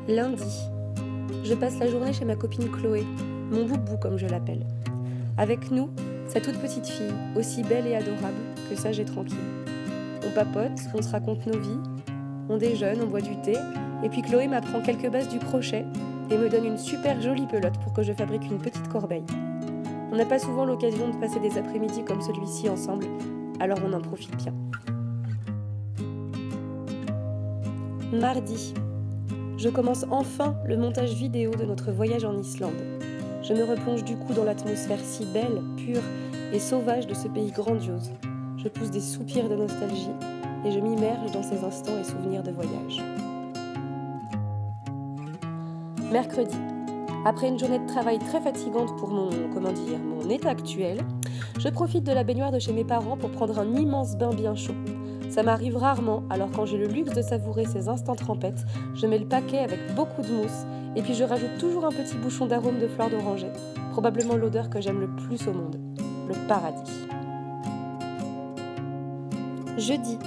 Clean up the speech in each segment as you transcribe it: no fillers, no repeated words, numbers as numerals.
Lundi, je passe la journée chez ma copine Chloé, mon boubou comme je l'appelle. Avec nous, sa toute petite fille, aussi belle et adorable que sage et tranquille. On papote, on se raconte nos vies, on déjeune, on boit du thé, et puis Chloé m'apprend quelques bases du crochet et me donne une super jolie pelote pour que je fabrique une petite corbeille. On n'a pas souvent l'occasion de passer des après-midi comme celui-ci ensemble, alors on en profite bien. Mardi, je commence enfin le montage vidéo de notre voyage en Islande. Je me replonge du coup dans l'atmosphère si belle, pure et sauvage de ce pays grandiose. Je pousse des soupirs de nostalgie et je m'immerge dans ces instants et souvenirs de voyage. Mercredi, après une journée de travail très fatigante pour mon état actuel, je profite de la baignoire de chez mes parents pour prendre un immense bain bien chaud. Ça m'arrive rarement, alors quand j'ai le luxe de savourer ces instants trempettes, je mets le paquet avec beaucoup de mousse et puis je rajoute toujours un petit bouchon d'arôme de fleurs d'oranger, probablement l'odeur que j'aime le plus au monde, le paradis. Jeudi,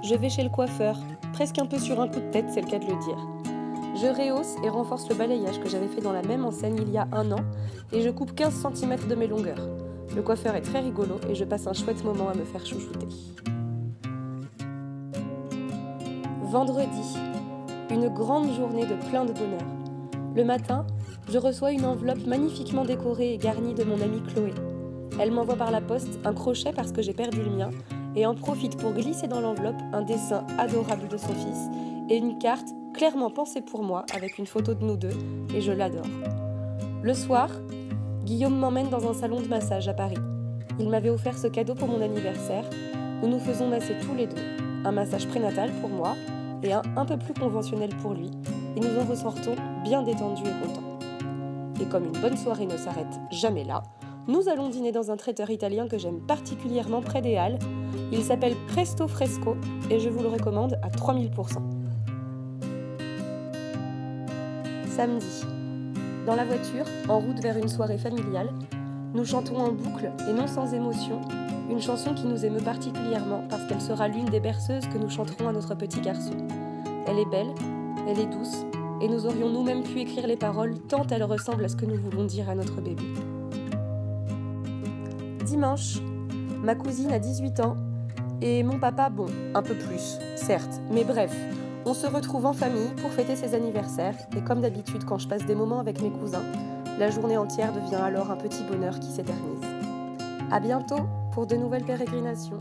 je vais chez le coiffeur, presque un peu sur un coup de tête, c'est le cas de le dire. Je rehausse et renforce le balayage que j'avais fait dans la même enseigne il y a 1 an et je coupe 15 cm de mes longueurs. Le coiffeur est très rigolo et je passe un chouette moment à me faire chouchouter. Vendredi, une grande journée de plein de bonheur. Le matin, je reçois une enveloppe magnifiquement décorée et garnie de mon amie Chloé. Elle m'envoie par la poste un crochet parce que j'ai perdu le mien et en profite pour glisser dans l'enveloppe un dessin adorable de son fils et une carte clairement pensée pour moi avec une photo de nous deux et je l'adore. Le soir, Guillaume m'emmène dans un salon de massage à Paris. Il m'avait offert ce cadeau pour mon anniversaire. Nous nous faisons masser tous les deux. Un massage prénatal pour moi et un peu plus conventionnel pour lui. Et nous en ressortons bien détendus et contents. Et comme une bonne soirée ne s'arrête jamais là, nous allons dîner dans un traiteur italien que j'aime particulièrement près des Halles. Il s'appelle Presto Fresco et je vous le recommande à 3000%. Samedi, dans la voiture, en route vers une soirée familiale, nous chantons en boucle et non sans émotion une chanson qui nous émeut particulièrement parce qu'elle sera l'une des berceuses que nous chanterons à notre petit garçon. Elle est belle, elle est douce et nous aurions nous-mêmes pu écrire les paroles tant elle ressemble à ce que nous voulons dire à notre bébé. Dimanche, ma cousine a 18 ans et mon papa, bon, un peu plus, certes, mais bref, on se retrouve en famille pour fêter ses anniversaires et comme d'habitude quand je passe des moments avec mes cousins, la journée entière devient alors un petit bonheur qui s'éternise. À bientôt pour de nouvelles pérégrinations.